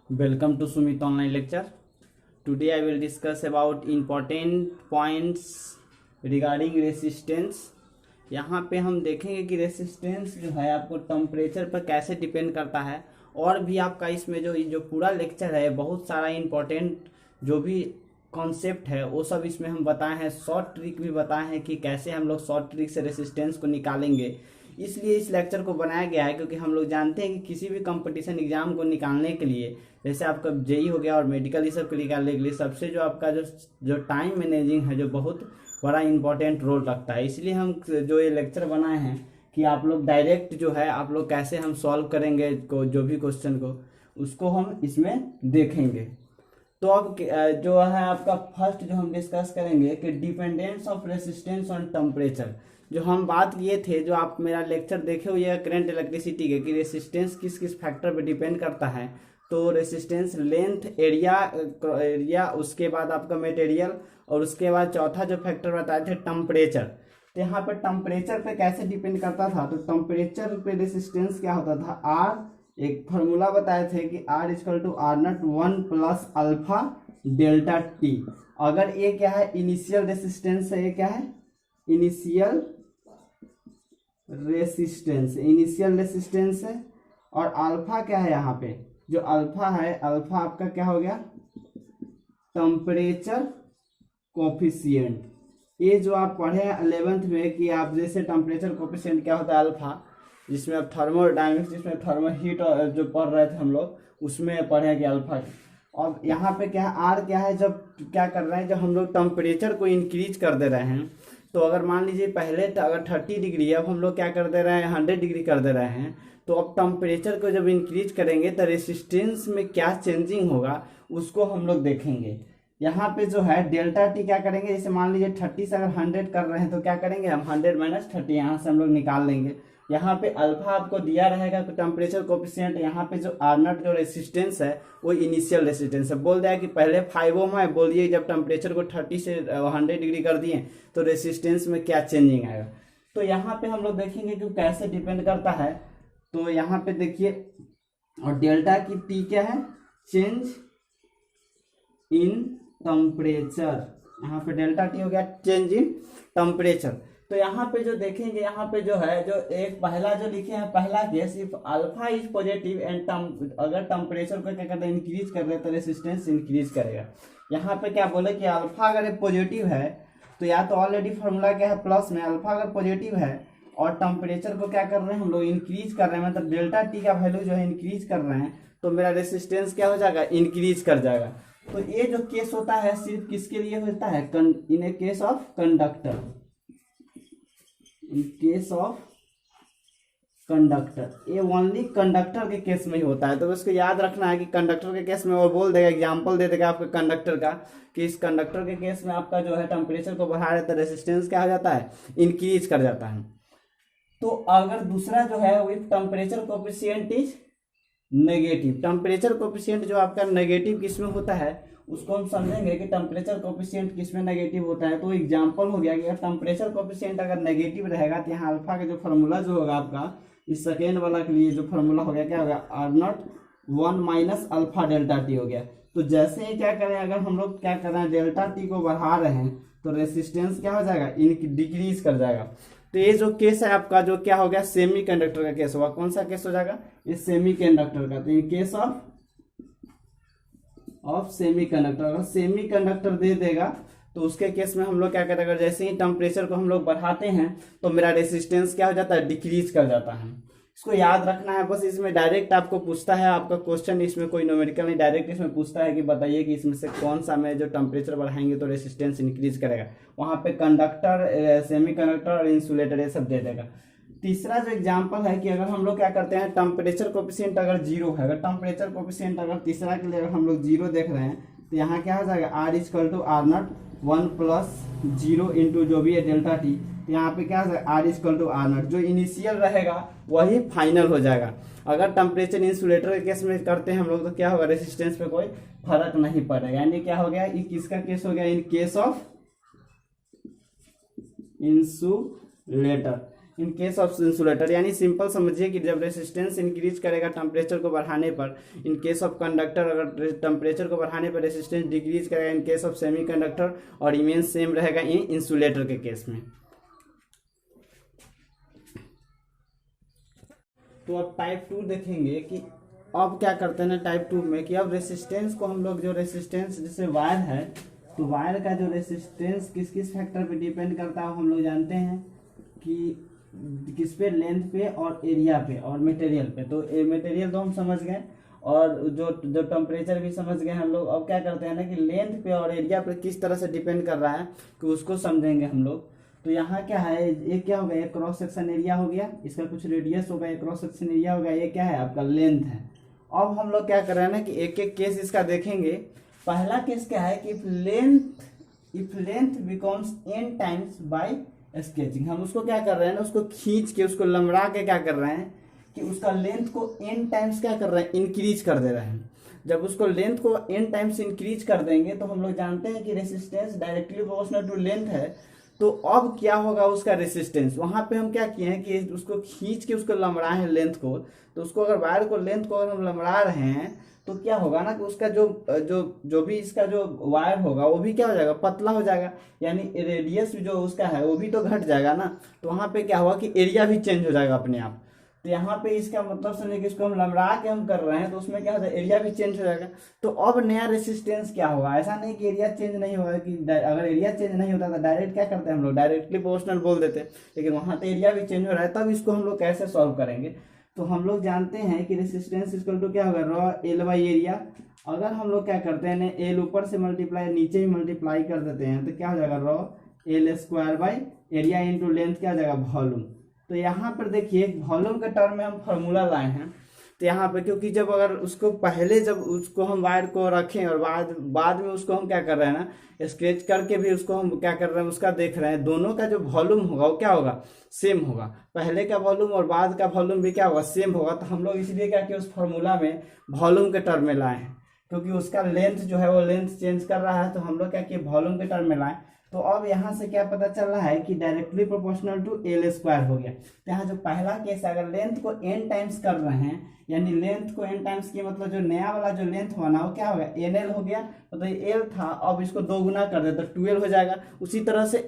Welcome to Sumit online lecture. Today I will discuss about important points regarding resistance. यहाँ पे हम देखेंगे कि रेसिस्टेंस जो है आपको टेम्परेचर पर कैसे डिपेंड करता है, और भी आपका इसमें जो पूरा लेक्चर है बहुत सारा इम्पोर्टेंट जो भी कॉन्सेप्ट है वो सब इसमें हम बताए हैं। शॉर्ट ट्रिक भी बताए हैं कि कैसे हम लोग शॉर्ट ट्रिक से रेसिस्टेंस को निकालेंगे। इसलिए इस लेक्चर को बनाया गया है क्योंकि हम लोग जानते हैं कि किसी भी कंपटीशन एग्जाम को निकालने के लिए, जैसे आपका जेई हो गया और मेडिकल, ये सब को निकालने के लिए सबसे जो आपका जो टाइम मैनेजिंग है जो बहुत बड़ा इंपॉर्टेंट रोल रखता है। इसलिए हम जो ये लेक्चर बनाए हैं कि आप लोग डायरेक्ट जो है आप लोग कैसे हम सॉल्व करेंगे जो भी क्वेश्चन को, उसको हम इसमें देखेंगे। तो अब जो है आपका फर्स्ट जो हम डिस्कस करेंगे कि dependence of resistance on temperature. जो हम बात किए थे, जो आप मेरा लेक्चर देखे हुए हैं करंट इलेक्ट्रिसिटी के, कि रेसिस्टेंस किस किस फैक्टर पे डिपेंड करता है। तो रेसिस्टेंस लेंथ, एरिया, उसके बाद आपका मटेरियल, और उसके बाद चौथा जो फैक्टर बताए थे टेम्परेचर। तो यहाँ पे टेम्परेचर पे कैसे डिपेंड करता था, तो टेम्परेचर पे रेसिस्टेंस क्या होता था, आर, एक फॉर्मूला बताए थे कि R equal to R not 1 plus alpha delta T. अगर ये क्या है, इनिशियल रेसिस्टेंस है, ये क्या है, इनिशियल रेसिस्टेंस है। और अल्फा क्या है, यहाँ पे जो अल्फा है, अल्फा आपका क्या हो गया, टेम्परेचर कोफिशिएंट। ये जो आप पढ़े हैं 11th में कि आप जैसे टेम्परेचर कोफिशिएंट क्या होता है, अल्फा, जिसमें आप थर्मोडायनेमिक्स, जिसमें थर्मो हीट जो पढ़ रहे थे हम लोग, उसमें पढ़े कि अल्फा। और यहाँ पे क्या है, आर क्या है, जब क्या कर रहे हैं, जब हम लोग टेम्परेचर को इंक्रीज कर दे रहे हैं। तो अगर मान लीजिए पहले अगर 30 डिग्री, अब हम लोग क्या कर दे रहे हैं, 100 डिग्री कर दे रहे हैं। तो अब टेम्परेचर को जब इंक्रीज करेंगे तो रेसिस्टेंस में क्या चेंजिंग होगा उसको हम लोग देखेंगे। यहाँ पे जो है डेल्टा टी क्या करेंगे, जैसे मान लीजिए 30 से अगर 100 कर रहे हैं तो क्या करेंगे हम, 100 माइनस 30 यहाँ से हम लोग निकाल लेंगे। यहाँ पे अल्फा आपको दिया रहेगा टेम्परेचर कोफिशिएंट। यहाँ पे जो आर नॉट जो रेसिस्टेंस है वो इनिशियल रेसिस्टेंस है। बोल दिया कि पहले 5 ओम है, बोलिए जब टेम्परेचर को 30 से 100 डिग्री कर दिए तो रेसिस्टेंस में क्या चेंजिंग आएगा। तो यहाँ पे हम लोग देखेंगे कि कैसे डिपेंड करता है। तो यहाँ पे देखिए, और डेल्टा की टी क्या है, चेंज इन टेम्परेचर। यहाँ पे डेल्टा टी हो गया चेंज इन टेम्परेचर। तो यहाँ पे जो देखेंगे, यहाँ पे जो है, जो एक पहला जो लिखे हैं, पहला case, if alpha is positive and अगर टेम्परेचर को क्या करते हैं, इंक्रीज कर रहे तो रेसिस्टेंस इंक्रीज करेगा। यहाँ पे क्या बोले कि अल्फा अगर पॉजिटिव है तो या तो ऑलरेडी फॉर्मूला क्या है, प्लस में, अल्फा अगर पॉजिटिव है और टेम्परेचर को क्या कर रहे हैं हम लोग, इंक्रीज कर रहे हैं, मतलब डेल्टा टी का वैल्यू जो है इंक्रीज कर रहे हैं, तो मेरा रेसिस्टेंस क्या हो जाएगा, इंक्रीज कर जाएगा। तो ये जो केस होता है सिर्फ किसके लिए होता है, in a case of conductor, in case of conductor, ये ओनली कंडक्टर के केस में ही होता है। तो उसको याद रखना है कि कंडक्टर के केस में, और बोल देगा, एग्जांपल दे देगा आपके कंडक्टर का, कि इस कंडक्टर के केस में आपका जो है टेम्परेचर को बढ़ा रहे तो रेसिस्टेंस क्या हो जाता है, इंक्रीज कर जाता है। तो अगर दूसरा जो है with temperature coefficient is negative, temperature coefficient जो आपका नेगेटिव किस में होता है उसको हम समझेंगे कि टेम्परेचर कोफिशिएंट किस में नेगेटिव होता है। तो एग्जांपल हो गया कि अगर टेम्परेचर कोफिशिएंट अगर नेगेटिव रहेगा तो यहाँ अल्फा का जो फॉर्मूला जो होगा आपका, इस सेकेंड वाला के लिए जो फॉर्मूला हो गया, क्या होगा, R not 1 minus alpha delta T हो गया। तो जैसे ही क्या करें, अगर हम लोग क्या कर रहे हैं, डेल्टा टी को बढ़ा रहे हैं तो रेसिस्टेंस क्या हो जाएगा, डिक्रीज कर जाएगा। तो ये जो केस है आपका, जो क्या हो गया, सेमी कंडक्टर का केस होगा। कौन सा केस हो जाएगा, ये सेमी कंडक्टर का। तो इन केस ऑफ सेमी कंडक्टर, अगर सेमी कंडक्टर दे देगा तो उसके केस में हम लोग क्या करें, अगर जैसे ही टेम्परेचर को हम लोग बढ़ाते हैं तो मेरा रेसिस्टेंस क्या हो जाता है, डिक्रीज कर जाता है। इसको याद रखना है बस। इसमें डायरेक्ट आपको पूछता है, आपका क्वेश्चन इसमें कोई न्यूमेरिकल नहीं, डायरेक्ट इसमें पूछता है कि बताइए कि इसमें से कौन सा में जो टेम्परेचर बढ़ाएंगे तो रेसिस्टेंस इंक्रीज करेगा। वहाँ पे कंडक्टर, सेमी कंडक्टर और इंसुलेटर ये सब दे देगा। तीसरा जो एग्जांपल है कि अगर हम लोग क्या करते हैं, टेम्परेचर कोफिशिएंट अगर 0 है, अगर टेम्परेचर कोफिशिएंट अगर तीसरा के लिए अगर हम लोग 0 देख रहे हैं तो यहाँ क्या हो जाएगा, R equal to R not 1 plus 0 into जो भी है डेल्टा टी। तो यहाँ पे क्या हो जाएगा, R equal to R not, जो इनिशियल रहेगा वही फाइनल हो जाएगा। अगर टेम्परेचर इंसुलेटर के केस में करते हैं हम लोग तो क्या होगा, रेसिस्टेंस पे कोई फर्क नहीं पड़ेगा। यानी क्या हो गया, ये किसका केस हो गया, इन case of insulator. In case of insulator, यानी सिंपल समझिए कि जब रेसिस्टेंस इंक्रीज करेगा टेम्परेचर को बढ़ाने पर, इन केस ऑफ कंडक्टर अगर टेम्परेचर को बढ़ाने पर रेसिस्टेंस डिक्रीज करेगा इन केस ऑफ सेमीकंडक्टर, और इमेज सेम रहेगा इन इंसुलेटर के केस में। तो अब टाइप 2 देखेंगे कि अब क्या करते हैं ना टाइप 2 में, कि अब रेसिस्टेंस को हम लोग, जो रेसिस्टेंस जैसे वायर है, तो वायर का जो रेसिस्टेंस किस किस फैक्टर पे डिपेंड करता है हम लोग जानते हैं कि किस पे, लेंथ पे और एरिया पे और मटेरियल पे। तो मटेरियल तो हम समझ गए और जो जो टेम्परेचर भी समझ गए हम लोग। अब क्या करते हैं ना कि लेंथ पे और एरिया पे किस तरह से डिपेंड कर रहा है कि उसको समझेंगे हम लोग। तो यहाँ क्या है, ये क्या हो गया, ये क्रॉस सेक्शन एरिया हो गया, इसका कुछ रेडियस होगा, ये क्रॉस सेक्शन एरिया हो गया, ये क्या है आपका लेंथ है। अब हम लोग क्या कर रहे हैं ना कि एक एक केस इसका देखेंगे। पहला केस क्या है कि if length becomes n times bye sketching, हम उसको क्या कर रहे हैं ना, उसको खींच के, उसको लंबड़ा के क्या कर रहे हैं कि उसका लेंथ को n टाइम्स क्या कर रहे हैं, इंक्रीज कर दे रहे हैं। जब उसको लेंथ को n टाइम्स इंक्रीज कर देंगे तो हम लोग जानते हैं कि resistance directly proportional to length है। तो अब क्या होगा उसका रेसिस्टेंस, वहां पे हम क्या किए हैं कि उसको खींच के उसको लंबड़ाए हैं लेंथ को। तो उसको अगर वायर को लेंथ को अगर हम लंबड़ा रहे हैं तो क्या होगा ना कि उसका जो भी इसका जो वायर होगा वो भी क्या हो जाएगा, पतला हो जाएगा, यानी रेडियस जो उसका है वो भी तो घट जाएगा ना। तो वहां पे क्या होगा कि एरिया भी चेंज हो जाएगा अपने आप। तो यहाँ पे इसका मतलब समझे कि इसको हम लंबड़ा के हम कर रहे हैं तो उसमें क्या हो जाएगा, एरिया भी चेंज हो जाएगा। तो अब नया रेसिस्टेंस क्या होगा, ऐसा नहीं कि एरिया चेंज नहीं होगा, कि अगर एरिया चेंज नहीं होता तो डायरेक्ट क्या करते हैं हम लोग, डायरेक्टली प्रोपोर्शनल बोल देते, लेकिन वहां तो एरिया भी चेंज हो रहा है। तब इसको हम लोग कैसे सॉल्व करेंगे, तो हम लोग जानते हैं कि रेसिस्टेंस इक्वल टू क्या होगा, रॉ एल बाई एरिया। अगर हम लोग क्या करते हैं एल ऊपर से मल्टीप्लाई नीचे ही मल्टीप्लाई कर देते हैं तो क्या हो जाएगा, raw L square by area into length क्या हो जाएगा, वॉल्यूम। तो यहाँ पर देखिए वॉल्यूम के टर्म में हम फॉर्मूला लाए हैं। तो यहाँ पे क्योंकि जब अगर उसको पहले जब उसको हम वायर को रखें और बाद में उसको हम क्या कर रहे हैं ना, स्केच करके भी उसको हम क्या कर रहे हैं उसका देख रहे हैं, दोनों का जो वॉल्यूम होगा वो क्या होगा, सेम होगा। पहले का वॉल्यूम और बाद का वॉल्यूम भी क्या होगा, सेम होगा। तो हम लोग इसलिए क्या किया, उस फॉर्मूला में वॉल्यूम के टर्म में लाए हैं, क्योंकि उसका लेंथ जो है वो लेंथ चेंज कर रहा है। तो हम लोग क्या किए, वॉल्यूम के टर्म में लाए। तो अब यहाँ से क्या पता चल रहा है कि directly proportional to L square हो गया। तो यहाँ जो पहला केस है, अगर लेंथ को n टाइम्स कर रहे हैं, यानी लेंथ को n टाइम्स किया, मतलब जो नया वाला जो लेंथ होना वो क्या होगा, nl हो गया। मतलब ये l था, अब इसको दो गुना कर दे तो 12 हो जाएगा। उसी तरह से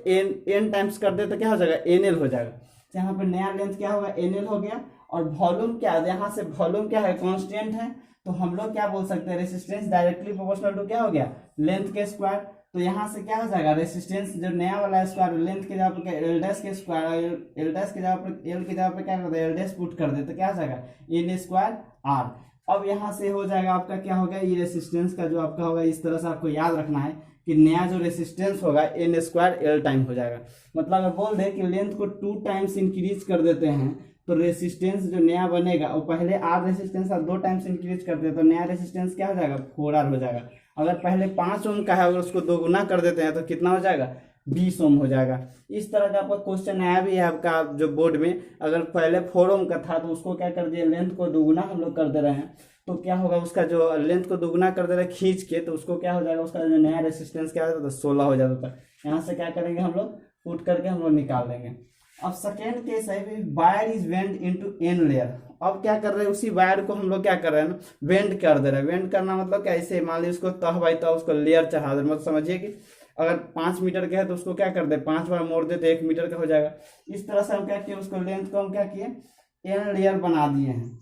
n टाइम्स कर दे तो क्या हो जाएगा, nl हो जाएगा। तो यहाँ पर नया लेंथ क्या होगा, nl हो गया। और वॉल्यूम क्या है, यहाँ से वॉल्यूम क्या है, कॉन्स्टेंट है। तो हम लोग क्या बोल सकते हैं, रेसिस्टेंस डायरेक्टली प्रोपोर्शनल टू क्या हो गया, लेंथ के स्क्वायर। तो यहाँ से क्या हो जाएगा, रेसिस्टेंस जो नया वाला स्क्वायर, लेंथ के जगह पर एल डैश के स्क्वायर, एल डैश के जगह पर एल की जगह पर क्या करते हैं, एल डैश पुट कर दे तो क्या हो जाएगा, एन स्क्वायर आर। अब यहाँ से हो जाएगा आपका क्या होगा, ये रेसिस्टेंस का जो आपका होगा, इस तरह से आपको याद रखना है कि नया जो रेसिस्टेंस होगा एन स्क्वायर एल टाइम हो जाएगा। मतलब अगर बोल दे कि लेंथ को 2 टाइम्स इंक्रीज कर देते हैं तो रेसिस्टेंस जो नया बनेगा वो पहले आर रेसिस्टेंस 2 टाइम्स इंक्रीज करते हैं तो नया रेसिस्टेंस क्या हो जाएगा, 4R हो जाएगा। अगर पहले 5 ओम का है अगर उसको 2 गुना कर देते हैं तो कितना हो जाएगा, 20 ओम हो जाएगा। इस तरह का आपका क्वेश्चन आया भी है आपका जो बोर्ड में। अगर पहले 4 ओम का था तो उसको क्या कर दिया, लेंथ को 2 गुना हम लोग कर दे रहे हैं तो क्या होगा, उसका जो लेंथ को 2 गुना कर दे रहे हैं खींच के, तो उसको क्या हो जाएगा, उसका जो नया रेसिस्टेंस क्या हो जाता है, 16 हो जाता था। यहाँ से क्या करेंगे हम लोग, पुट करके हम लोग निकाल देंगे। अब सेकेंड केस है, wire is wound into n layer. अब क्या कर रहे हैं, उसी वायर को हम लोग क्या कर रहे हैं ना, वेंड कर दे रहे हैं। वेंड करना मतलब क्या, ऐसे मान लीजिए उसको तह बाई तह उसको लेयर चढ़ा दे। मतलब समझिए कि अगर 5 मीटर का है तो उसको क्या कर दे, 5 बार मोड़ दे तो 1 मीटर का हो जाएगा। इस तरह से हम क्या किए, उसको लेंथ को हम क्या किए, n लेयर बना दिए हैं।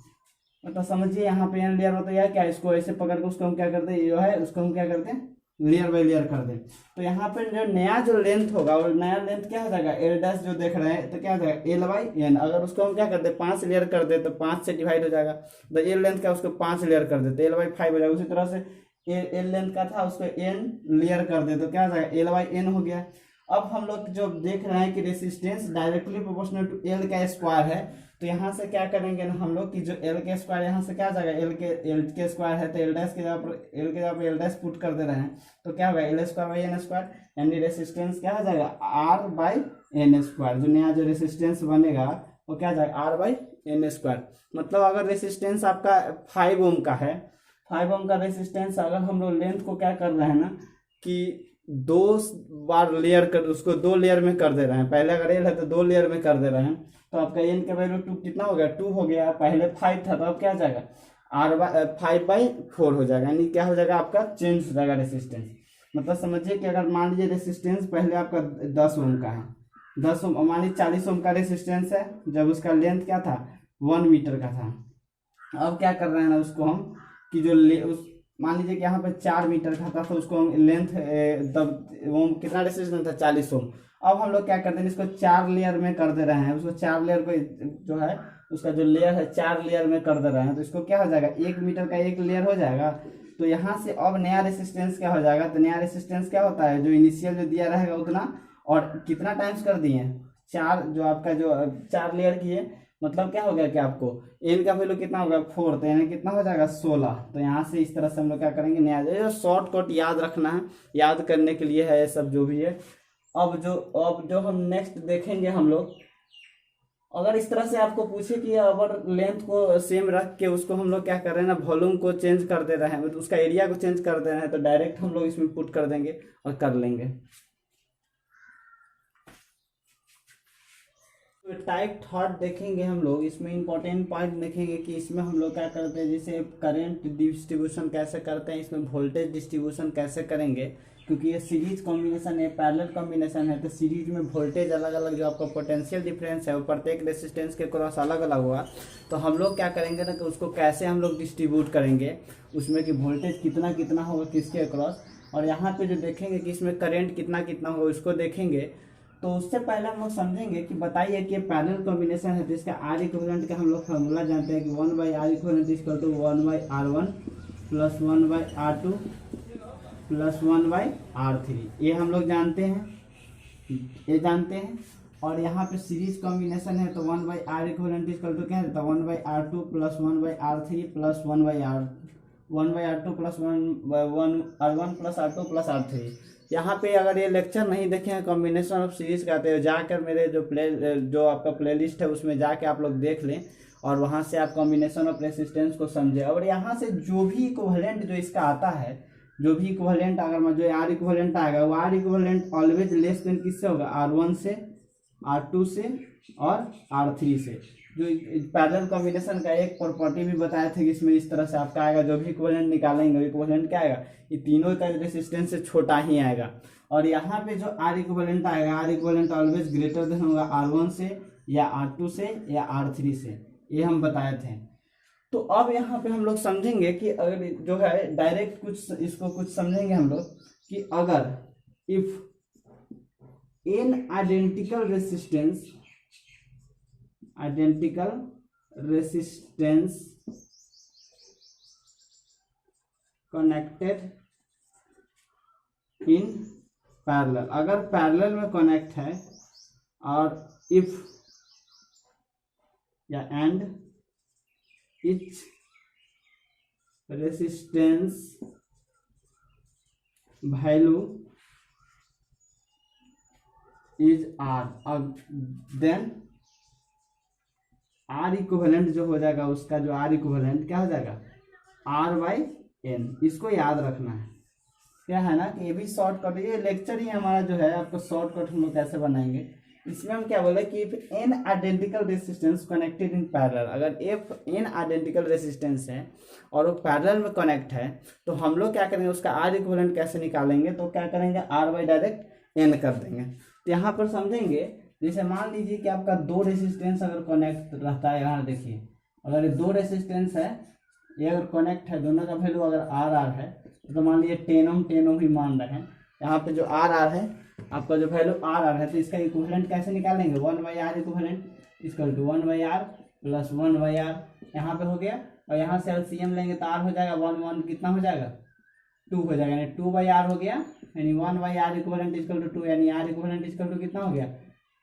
मतलब समझिए यहाँ पे n लेयर होता है क्या, इसको ऐसे पकड़ के उसको हम क्या करते हैं, जो है उसको हम क्या करते हैं, लेयर बाय लेयर कर दें। तो यहाँ पे जो नया जो लेंथ होगा वो नया लेंथ क्या हो जाएगा, एल डैश जो देख रहे हैं तो क्या हो जाएगा, एल बाई एन। अगर उसको हम क्या करते हैं 5 लेयर कर दे तो 5 से डिवाइड हो जाएगा। तो एल लेंथ का उसको 5 लेयर कर देते एल बाई 5 हो जाएगा। उसी तरह से एल लेंथ का था उसको एन लेयर कर दे तो क्या हो जाएगा, एल बाई एन हो गया। अब हम लोग जो देख रहे हैं कि resistance directly proportional to L का स्क्वायर है, तो यहाँ से क्या करेंगे ना हम लोग कि जो एल के स्क्वायर यहाँ से क्या आ जाएगा, एल के स्क्वायर है तो एल डैश के जगह पर एल के जगह पर एल डैश पुट कर दे रहे हैं तो क्या होगा, L square by N square, यानी रेसिस्टेंस क्या हो जाएगा, आर बाई एन स्क्वायर। जो नया जो रेसिस्टेंस बनेगा वो क्या जाएगा, आर बाई एन स्क्वायर। मतलब अगर रेसिस्टेंस आपका 5 ओम का है, 5 ओम का रेसिस्टेंस, अगर हम लोग लेंथ को क्या कर रहे हैं ना कि 2 बार लेयर कर, उसको 2 लेयर में कर दे रहे हैं। पहले अगर एल है तो 2 लेयर में कर दे रहे हैं तो आपका एन का वैल्यू 2 कितना हो गया, 2 हो गया। पहले 5 था तो अब क्या आ जाएगा, R/5/4 हो जाएगा, यानी क्या हो जाएगा आपका चेंज हो जाएगा रेसिस्टेंस। मतलब समझिए कि अगर मान लीजिए रेसिस्टेंस पहले आपका 10 ओम का है, 10 ओम मान लीजिए 40 ओम का रेसिस्टेंस है, जब उसका लेंथ क्या था 1 मीटर का था। अब क्या कर रहे हैं ना उसको हम कि जो उस मान लीजिए कि यहाँ पे 4 मीटर का था तो उसको हम लेंथ तब ओम कितना रेसिस्टेंस था 40 ओम। अब हम लोग क्या करते हैं इसको 4 लेयर में कर दे रहे हैं, उसको 4 लेयर को जो है उसका जो लेयर है 4 लेयर में कर दे रहे हैं, तो इसको क्या हो जाएगा 1 मीटर का 1 लेयर हो जाएगा। तो यहाँ से अब नया रेसिस्टेंस क्या हो जाएगा, तो नया रेसिस्टेंस क्या होता है जो इनिशियल जो दिया रहेगा उतना, और कितना टाइम्स कर दिए 4, जो आपका जो 4 लेयर किए, मतलब क्या हो गया कि आपको एन का वैल्यू कितना होगा 4, तो यानी कितना हो जाएगा 16। तो यहाँ से इस तरह से हम लोग क्या करेंगे नया जो शॉर्टकट याद रखना है, याद करने के लिए है ये सब जो भी है। अब जो हम नेक्स्ट देखेंगे हम लोग, अगर इस तरह से आपको पूछे कि अगर लेंथ को सेम रख के उसको हम लोग क्या कर रहे हैं ना वॉल्यूम को चेंज कर दे रहे हैं, तो उसका एरिया को चेंज कर दे रहे हैं, तो डायरेक्ट हम लोग इसमें पुट कर देंगे और कर लेंगे। तो टाइप थर्ड देखेंगे हम लोग, इसमें इंपॉर्टेंट पॉइंट देखेंगे कि इसमें हम लोग क्या करते हैं, जैसे करंट डिस्ट्रीब्यूशन कैसे करते हैं, इसमें वोल्टेज डिस्ट्रीब्यूशन कैसे करेंगे, क्योंकि ये सीरीज कॉम्बिनेशन है, पैरेलल कॉम्बिनेशन है, तो सीरीज में वोल्टेज अलग अलग जो आपका पोटेंशियल डिफरेंस है वो प्रत्येक रेसिस्टेंस के क्रॉस अलग अलग होगा। तो हम लोग क्या करेंगे ना कि उसको कैसे हम लोग डिस्ट्रीब्यूट करेंगे, उसमें कि वोल्टेज कितना कितना होगा किसके क्रॉस, और यहाँ पे जो देखेंगे कि इसमें करेंट कितना कितना होगा उसको देखेंगे। तो उससे पहले हम लोग समझेंगे कि बताइए कि पैरेलल कॉम्बिनेशन है तो इसका आर इक्विवेलेंट का हम लोग फार्मूला जानते हैं कि 1/R equivalent equal to 1/R1 plus 1/R2 plus 1/R3, ये हम लोग जानते हैं, ये जानते हैं। और यहाँ पे सीरीज कॉम्बिनेशन है तो 1/R इक्विवेलेंट इक्वल टू क्या है, 1/R2 plus 1/R3 plus 1/R2 plus 1R1 plus R2 plus R3। यहाँ पे अगर ये लेक्चर नहीं देखे हैं कॉम्बिनेशन ऑफ सीरीज का, तो जाकर मेरे जो आपका प्लेलिस्ट है उसमें जाके आप लोग देख लें और वहाँ से आप कॉम्बिनेशन ऑफ रेसिस्टेंस को समझे। और यहाँ से जो भी इक्विवेलेंट जो इसका आता है, जो भी इक्विवेलेंट अगर जो आर इक्विवेलेंट आएगा वो R equivalent always less than किससे होगा, R1 से, R2 से और R3 से। जो पैरेलल कॉम्बिनेशन का एक प्रॉपर्टी भी बताया था कि इसमें इस तरह से आपका आएगा, जो भी इक्विवेलेंट निकालेंगे इक्विवेलेंट क्या आएगा, ये तीनों का रेसिस्टेंस से छोटा ही आएगा। और यहाँ पे जो आर इक्विवेलेंट आएगा, R equivalent always greater than होगा R1 से या R2 से या R3 से, ये हम बताए थे। तो अब यहाँ पे हम लोग समझेंगे कि अगर जो है डायरेक्ट कुछ इसको कुछ समझेंगे हम लोग कि अगर if n identical resistance connected in parallel, अगर पैरेलल में कनेक्ट है, और इफ या and each resistance value is R, then R equivalent जो हो जाएगा उसका जो आर इक्विवेलेंट क्या हो जाएगा R/N। इसको याद रखना है, क्या है ना कि ये भी शॉर्टकट, ये लेक्चर ही हमारा जो है आपको शॉर्टकट हम लोग कैसे बनाएंगे। इसमें हम क्या बोले कि if n identical resistance connected in parallel, अगर इफ एन आइडेंटिकल रेसिस्टेंस है और वो पैरेलल में कनेक्ट है, तो हम लोग क्या करेंगे उसका आर इक्विवेलेंट कैसे निकालेंगे, तो क्या करेंगे R/ डायरेक्ट N कर देंगे। तो यहाँ पर समझेंगे, जैसे मान लीजिए कि आपका दो रेसिस्टेंस अगर कनेक्ट रहता है, यहाँ देखिए अगर ये दो रेसिस्टेंस है, ये अगर कनेक्ट है, दोनों का वैल्यू अगर R है तो मान लीजिए 10 ओम ही मान रहे हैं, यहाँ पे जो R है आपका जो वैल्यू R है, तो इसका इक्विवेलेंट कैसे निकालेंगे, 1/R equivalent equal to 1/R plus 1/R, यहाँ पे हो गया। और यहाँ से एलसीएम लेंगे तो R हो जाएगा 1 कितना हो जाएगा 2 हो जाएगा, यानी 2/R हो गया, यानी 1/R इक्विवेलेंट इक्वल टू 2, यानी R इक्विवेलेंट इक्वल टू कितना हो गया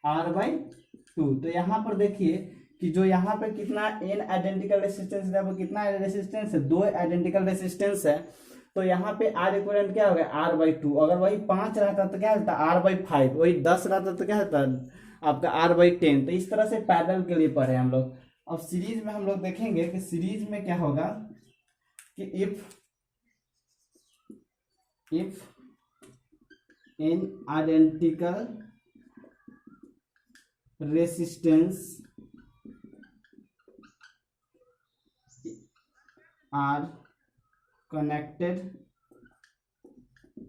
R/2। तो यहाँ पर देखिए कि जो यहाँ पे कितना एन आइडेंटिकल रेसिस्टेंस है, वो कितना रेसिस्टेंस है, 2 आइडेंटिकल रेसिस्टेंस है, तो यहाँ पे आर इक्विवेलेंट क्या हो गया R/2। अगर वही 5 रहता तो क्या रहता R/5, वही 10 रहता तो क्या रहता आपका R/10। तो इस तरह से पैरेलल के लिए पढ़े हम लोग। अब सीरीज में हम लोग देखेंगे कि सीरीज में क्या होगा कि if n identical resistance are connected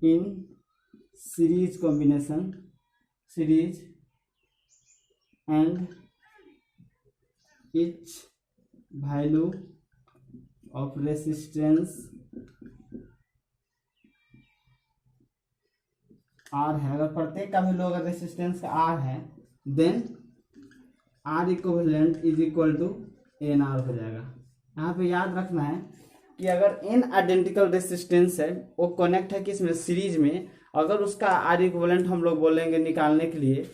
in series combination series and each value of resistance R है, अगर प्रत्येक का वैल्यू अगर रेसिस्टेंस का R है then R equivalent is equal to n R हो जाएगा। यहाँ पे याद रखना है कि अगर n आइडेंटिकल रेसिस्टेंस है वो कनेक्ट है किसमें सीरीज में, अगर उसका R इक्विवेलेंट हम लोग बोलेंगे निकालने के लिए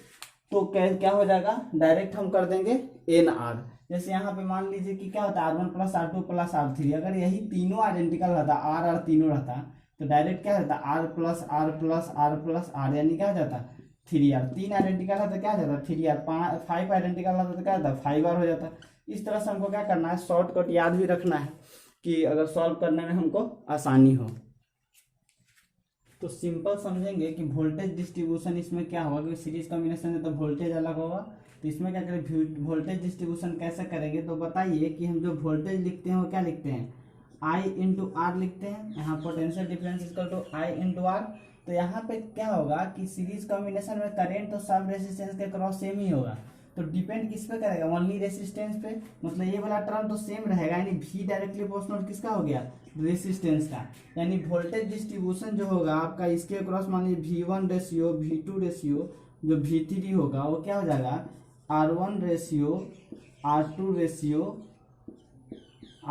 तो क्या हो जाएगा, डायरेक्ट हम कर देंगे एन आर। जैसे यहाँ पे मान लीजिए कि क्या होता है R1 plus R2 plus R3, अगर यही तीनों आइडेंटिकल रहता R तीनों रहता तो डायरेक्ट क्या रहता R plus R plus R plus R, यानी क्या हो जाता 3R। 3 आइडेंटिकल है तो क्या हो जाता 3R, 5 आइडेंटिकल रहता तो क्या होता 5R हो जाता। इस तरह से हमको क्या करना है, शॉर्टकट याद भी रखना है कि अगर सॉल्व करने में हमको आसानी हो। तो सिंपल समझेंगे कि वोल्टेज डिस्ट्रीब्यूशन इसमें क्या होगा, क्योंकि सीरीज कॉम्बिनेशन है तो वोल्टेज अलग होगा। तो इसमें क्या करें, वोल्टेज डिस्ट्रीब्यूशन कैसे करेंगे, तो बताइए कि हम जो वोल्टेज लिखते हैं वो क्या लिखते हैं I इंटू आर लिखते हैं। यहाँ potential difference equal to I into R. तो यहाँ पे क्या होगा कि सीरीज कॉम्बिनेशन में करेंट तो सब रेसिस्टेंस के क्रॉस सेम ही होगा, तो डिपेंड किस पे करेगा, ओनली रेसिस्टेंस पे। मतलब ये वाला टर्म तो सेम रहेगा, यानी V डायरेक्टली प्रोपोर्शनल किसका हो गया, रेसिस्टेंस का। यानी वोल्टेज डिस्ट्रीब्यूशन जो होगा आपका इसके क्रॉस मान लीजिए V1 रेशियो V2 रेशियो जो V3 होगा वो क्या हो जाएगा R1 ratio R2 ratio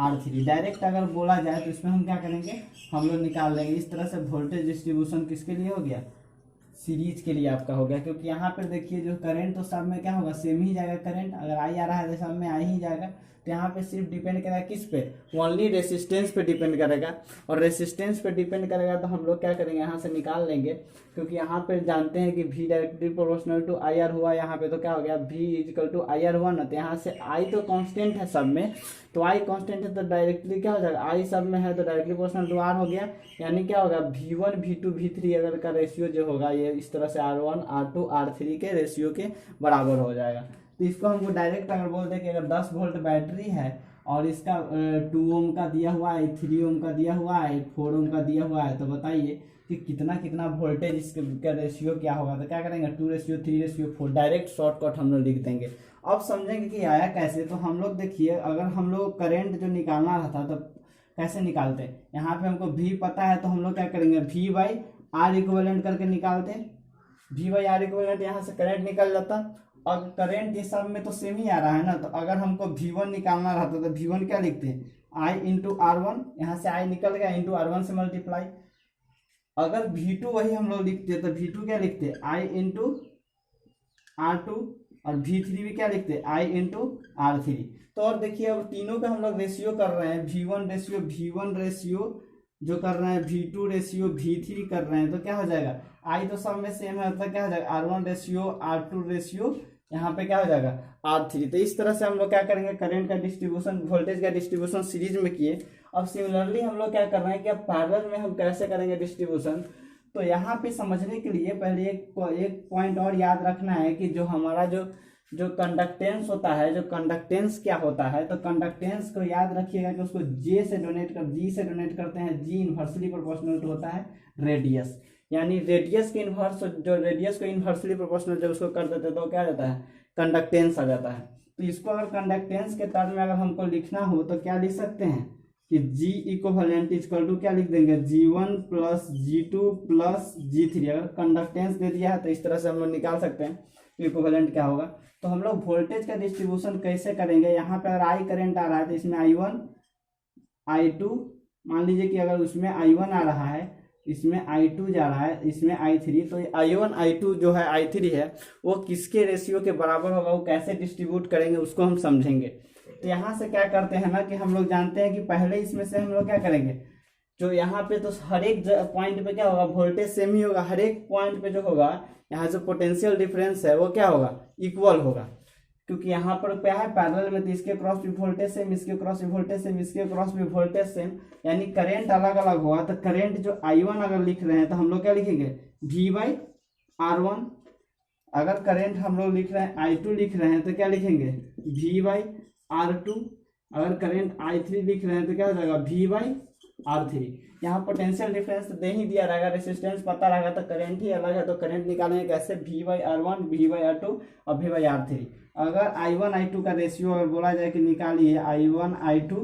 R3। Direct अगर बोला जाए तो इसमें हम क्या करेंगे, हम लोग निकाल लेंगे। इस तरह से वोल्टेज डिस्ट्रीब्यूशन किसके लिए हो गया, सीरीज के लिए आपका हो गया। क्योंकि यहाँ पर देखिए जो करंट तो सब में क्या होगा सेम ही जाएगा, करंट अगर आई आ रहा है तो सब में आई ही जाएगा। तो यहाँ पे सिर्फ डिपेंड करेगा किस पे, ओनली रेसिस्टेंस पे डिपेंड करेगा। और रेसिस्टेंस पे डिपेंड करेगा तो हम लोग क्या करेंगे, यहाँ से निकाल लेंगे। क्योंकि यहाँ पे जानते हैं कि V directly proportional to I R हुआ, यहाँ पे तो क्या हो गया V equal to I R हुआ ना। तो यहाँ से I तो कांस्टेंट है सब में, तो I कांस्टेंट है तो डायरेक्टली क्या हो जाएगा, I सब में है तो डायरेक्टली प्रोपोर्शनल टू R हो गया। यानी क्या होगा V1 V2 V3 अगर का रेशियो जो होगा ये इस तरह से R1 R2 R3 के रेशियो के बराबर हो जाएगा। तो इसको हमको डायरेक्ट अगर बोल दें कि अगर 10 वोल्ट बैटरी है और इसका 2 ओम का दिया हुआ है, 3 ओम का दिया हुआ है, 4 ओम का दिया हुआ है, तो बताइए कि कितना कितना वोल्टेज इसका रेशियो क्या होगा। तो क्या करेंगे 2 रेशियो 3 रेशियो 4, डायरेक्ट शॉर्टकट हम लोग लिख देंगे। अब समझेंगे कि आया कैसे। तो हम लोग देखिए अगर हम लोग करेंट जो निकालना रहता तो कैसे निकालते हैं, यहाँ पे हमको V पता है तो हम लोग क्या करेंगे V बाई आर इक्विवेलेंट करके निकालते हैं। V बाई आर इक्विवेलेंट, यहाँ से करंट निकल जाता। और करंट ये सब में तो सेम ही आ रहा है ना, तो अगर हमको V1 निकालना रहता तो V1 क्या लिखते हैं I इंटू R1, यहाँ से I निकल गया इंटू R1 से मल्टीप्लाई। अगर V2 वही हम लोग लिखते तो V2 क्या लिखते I इंटू R2, और V3 भी क्या लिखते I इंटू R3। तो और देखिए अब तीनों का हम लोग रेशियो कर रहे हैं, V1 रेशियो जो कर रहे हैं, V2 रेशियो V3 कर रहे हैं, तो क्या हो जाएगा I तो सब में सेम है तो क्या हो जाएगा R1 रेशियो R2 रेशियो यहाँ पे क्या हो जाएगा R3। तो इस तरह से हम लोग क्या करेंगे, करंट का डिस्ट्रीब्यूशन वोल्टेज का डिस्ट्रीब्यूशन सीरीज में किए। अब सिमिलरली हम लोग क्या कर रहे हैं कि अब पैरेलल में हम कैसे करेंगे डिस्ट्रीब्यूशन। तो यहाँ पे समझने के लिए पहले एक पॉइंट और याद रखना है कि जो हमारा जो कंडक्टेंस होता है, जो कंडक्टेंस क्या होता है, तो कंडक्टेंस को याद रखिएगा कि उसको G से डोनेट करते हैं। G इन्वर्सली प्रोपोर्शनल टू होता है रेडियस, यानी रेडियस के इन्वर्स, जो रेडियस को इन्वर्सली प्रोपोर्शनल जब उसको कर देते तो क्या आ जाता है कंडक्टेंस आ जाता है। तो इसको अगर कंडक्टेंस के टर्म में अगर हमको लिखना हो तो क्या लिख सकते हैं कि G इक्विवेलेंट इक्वल टू क्या लिख देंगे G1 plus G2 plus G3। अगर कंडक्टेंस दे दिया है तो इस तरह से हम लोग निकाल सकते हैं इक्विवेलेंट क्या होगा। तो हम लोग वोल्टेज का डिस्ट्रीब्यूशन कैसे करेंगे, यहाँ पे अगर I करंट आ रहा है तो इसमें I1 I2, मान लीजिए कि अगर उसमें I1 आ रहा है, इसमें I2 जा रहा है, इसमें I3, तो I1 I2 जो है I3 है वो किसके रेशियो के बराबर होगा, वो कैसे डिस्ट्रीब्यूट करेंगे उसको हम समझेंगे। तो यहाँ से क्या करते हैं ना कि हम लोग जानते हैं कि पहले इसमें से हम लोग क्या करेंगे, जो यहाँ पे तो हर एक पॉइंट पे क्या होगा वोल्टेज सेम ही होगा, हर एक पॉइंट पे जो होगा यहाँ जो पोटेंशियल डिफरेंस है वो क्या होगा इक्वल होगा। क्योंकि यहाँ पर क्या है पैरेलल में, तो इसके क्रॉस भी वोल्टेज सेम, इसके क्रॉस भी वोल्टेज सेम, इसके क्रॉस भी वोल्टेज सेम, यानी करंट अलग अलग होगा। तो करंट जो I1 अगर लिख रहे हैं तो हम लोग क्या लिखेंगे V बाई R1। अगर करंट हम लोग लिख रहे हैं I2 लिख रहे हैं तो क्या लिखेंगे V बाई R2। अगर करंट I3 लिख रहे हैं तो क्या हो जाएगा V/R3। यहाँ पोटेंशियल डिफरेंस दे ही दिया रहेगा, रेसिस्टेंस पता रहेगा तो करंट ही अलग है, तो करंट निकालेंगे कैसे, V/R1 V/R2 और V/R3। अगर I1 I2 का रेशियो अगर बोला जाए कि निकालिए I1 I2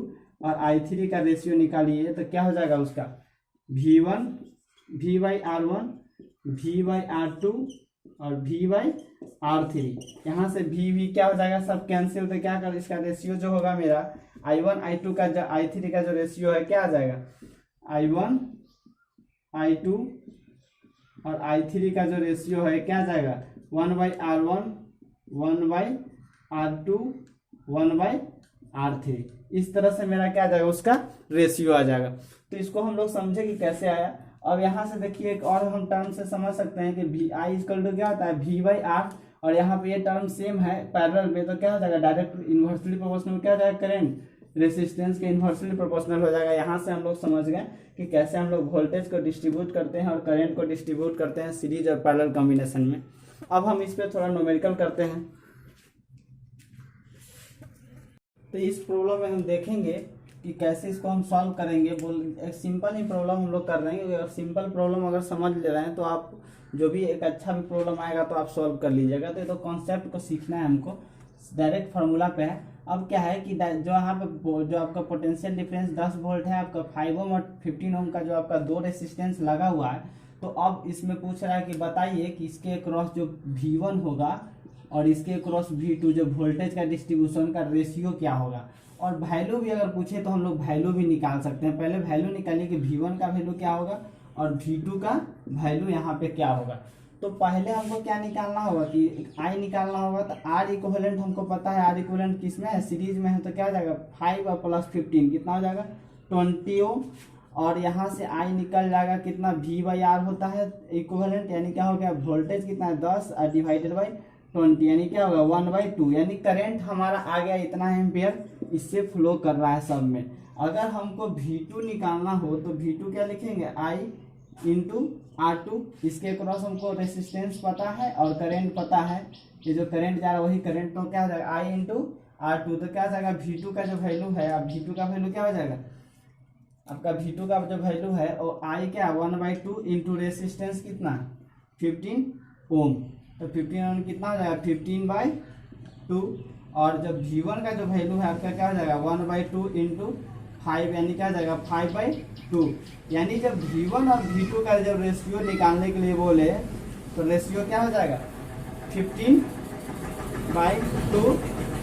और I3 का रेशियो निकालिए तो क्या हो जाएगा उसका V1 V/R1 V/R2 और V/R3। यहाँ से V क्या हो जाएगा, सब कैंसिल, तो क्या कर इसका रेशियो जो होगा मेरा I1 I2 का जो I3 का जो रेशियो है क्या आ जाएगा, I1 I2 और I3 का जो रेशियो है क्या आ जाएगा 1/R1 1/R2 1/R3। इस तरह से मेरा क्या आ जाएगा उसका रेशियो आ जाएगा। तो इसको हम लोग समझे कि कैसे आया। अब यहाँ से देखिए एक और हम टर्म से समझ सकते हैं कि वी आई इक्वल टू क्या होता है V/R, और यहाँ पे ये टर्म सेम है पैरेलल में, तो क्या हो जाएगा डायरेक्ट इन्वर्सली प्रोपोर्शनल, क्या हो जाएगा करंट रेसिस्टेंस के इन्वर्सली प्रोपोर्शनल हो जाएगा। यहाँ से हम लोग समझ गए कि कैसे हम लोग वोल्टेज को डिस्ट्रीब्यूट करते हैं और करंट को डिस्ट्रीब्यूट करते हैं सीरीज और पैरेलल कॉम्बिनेशन में। अब हम इस पर थोड़ा न्यूमेरिकल करते हैं। तो इस प्रॉब्लम में हम देखेंगे कि कैसे इसको हम सॉल्व करेंगे। एक सिंपल ही प्रॉब्लम हम लोग कर रहे हैं, अगर सिंपल प्रॉब्लम अगर समझ ले रहे हैं तो आप जो भी एक अच्छा भी प्रॉब्लम आएगा तो आप सॉल्व कर लीजिएगा। तो ये तो कॉन्सेप्ट को सीखना है हमको, डायरेक्ट फार्मूला पे है। अब क्या है कि जो यहाँ पे जो आपका पोटेंशियल डिफरेंस 10 वोल्ट है, आपका 5 ओम और 15 ओम का जो आपका दो रेसिस्टेंस लगा हुआ है, तो अब इसमें पूछ रहा है कि बताइए कि इसके क्रॉस जो V1 होगा और इसके क्रॉस V2 जो वोल्टेज का डिस्ट्रीब्यूशन का रेशियो क्या होगा। और वैल्यू भी अगर पूछे तो हम लोग वैल्यू भी निकाल सकते हैं। पहले वैल्यू निकालिए कि V1 का वैल्यू क्या होगा और V2 का वैल्यू यहाँ पे क्या होगा। तो पहले हमको क्या निकालना होगा कि I निकालना होगा। तो R इक्विवेलेंट हमको पता है, R इक्विवेलेंट किस में है, सीरीज में है, तो क्या हो जाएगा 5 और प्लस 15 कितना हो जाएगा 20 ओम। और यहाँ से I निकल जाएगा कितना V/R होता है इक्विवेलेंट, यानी क्या हो गया वोल्टेज कितना है 10 और डिवाइडेड बाई 20 यानी क्या होगा 1/2, यानी करंट हमारा आ गया इतना एम्पियर, इससे फ्लो कर रहा है सब में। अगर हमको V2 निकालना हो तो V2 क्या लिखेंगे I इंटू R2, इसके क्रॉस हमको रेसिस्टेंस पता है और करंट पता है, ये जो करंट जा रहा है वही करंट, तो क्या हो जाएगा I इंटू R2। तो क्या हो जाएगा V2 का जो वैल्यू है, अब V2 का वैल्यू क्या हो जाएगा आपका V2 का जो वैल्यू है और I क्या 1/2 इंटू रेसिस्टेंस कितना 15 ओम, तो 15 ओम कितना हो जाएगा 15/2। और जब V1 का जो वैल्यू है आपका क्या हो जाएगा 1/2 इंटू 5 यानी क्या हो जाएगा 5/2। यानी जब V1 और V2 का जब रेशियो निकालने के लिए बोले तो रेशियो क्या हो जाएगा 15/2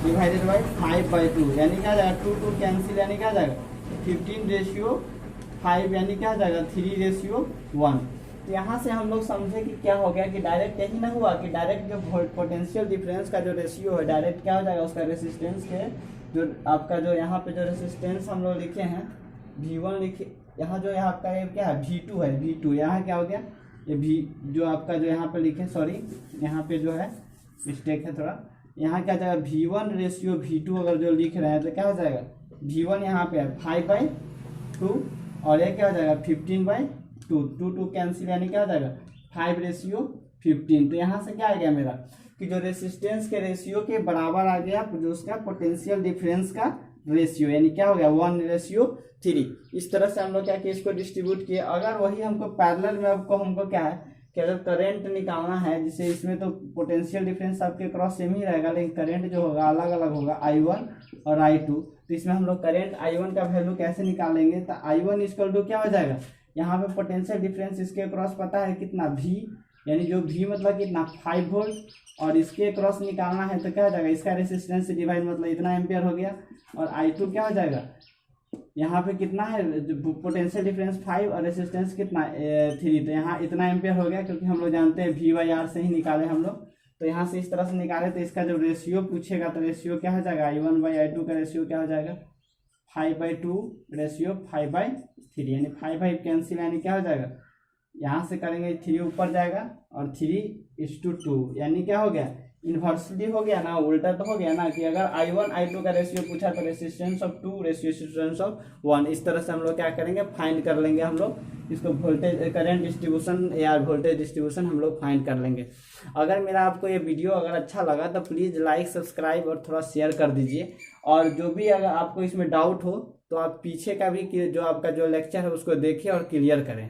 डिवाइडेड बाई 5/2 यानी क्या हो जाएगा 2 कैंसिल, यानी क्या हो जाएगा 15/5 यानी क्या हो जाएगा 3/1। तो यहाँ से हम लोग समझे कि क्या हो गया कि डायरेक्ट यही ना हुआ कि डायरेक्ट जो पोटेंशियल डिफरेंस का जो रेशियो है डायरेक्ट क्या हो जाएगा उसका रेसिस्टेंस के जो आपका जो यहाँ पे जो रेसिस्टेंस हम लोग लिखे हैं V1 लिखे, यहाँ जो यहाँ आपका ये क्या है V2 है, V2 यहाँ क्या हो गया ये V जो आपका जो यहाँ पे लिखे, सॉरी यहाँ पे जो है मिस्टेक है थोड़ा, यहाँ क्या जाएगा V1 रेशियो V2 अगर जो लिख रहे हैं तो क्या हो जाएगा V1 यहाँ पे है 5/2 और ये क्या हो जाएगा 15/2, 2 कैंसिल यानी क्या हो जाएगा 5/15। तो यहाँ से क्या आ गया मेरा कि जो रेसिस्टेंस के रेशियो के बराबर आ गया जो उसका पोटेंशियल डिफरेंस का रेशियो, यानी क्या हो गया 1/3। इस तरह से हम लोग क्या किया इसको डिस्ट्रीब्यूट किए। अगर वही हमको पैरेलल में आपको हमको क्या है कि अगर करंट निकालना है, जिसे इसमें तो पोटेंशियल डिफरेंस आपके क्रॉस सेम ही रहेगा लेकिन करंट जो होगा अलग अलग होगा I1 और I2। तो इसमें हम लोग करंट I1 का वैल्यू कैसे निकालेंगे, तो I1 इक्वल टू क्या हो जाएगा, यहाँ पे पोटेंशियल डिफरेंस इसके क्रॉस पता है कितना V, यानी जो V मतलब कितना 5 वोल्ट, और इसके क्रॉस निकालना है तो क्या हो जाएगा इसका रेसिस्टेंस से डिवाइड मतलब इतना एम्पियर हो गया। और I2 क्या हो जाएगा यहाँ पे कितना है पोटेंशियल डिफरेंस 5 और रेसिस्टेंस कितना 3, तो यहाँ इतना एम्पियर हो गया क्योंकि हम लोग जानते हैं V/R से ही निकाले हम लोग। तो यहाँ से इस तरह से निकाले तो इसका जो रेशियो पूछेगा तो रेशियो क्या हो जाएगा I1/I2 का रेशियो क्या हो जाएगा 5/2 रेशियो 5/3 यानी 5 कैंसिल यानी क्या हो जाएगा यहाँ से करेंगे 3 ऊपर जाएगा और 3:2 यानी क्या हो गया इन्वर्सली हो गया ना, उल्टा तो हो गया ना कि अगर I1 I2 का रेशियो पूछा तो रेसिस्टेंस ऑफ 2 रेसिस्टेंस ऑफ 1, इस तरह से हम लोग क्या करेंगे, फाइंड कर लेंगे हम लोग इसको, वोल्टेज करंट डिस्ट्रीब्यूशन या वोल्टेज डिस्ट्रीब्यूशन हम लोग फाइंड कर लेंगे। अगर मेरा आपको ये वीडियो अगर अच्छा लगा तो प्लीज़ लाइक सब्सक्राइब और थोड़ा शेयर कर दीजिए। और जो भी अगर आपको इसमें डाउट हो तो आप पीछे का भी जो आपका जो लेक्चर है उसको देखिए और क्लियर करें।